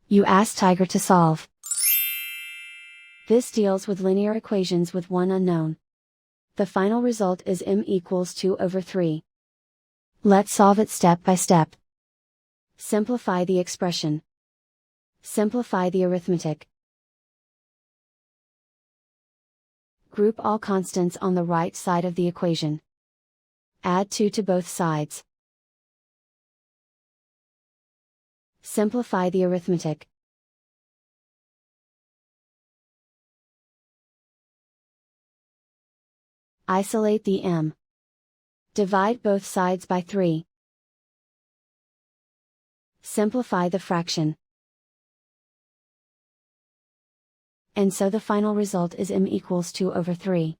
You ask Tiger to solve. This deals with linear equations with one unknown. The final result is m=2/3. Let's solve it step by step. Simplify the expression. Simplify the arithmetic. Group all constants on the right side of the equation. Add 2 to both sides. Simplify the arithmetic. Isolate the m. Divide both sides by 3. Simplify the fraction. And so the final result is m=2/3.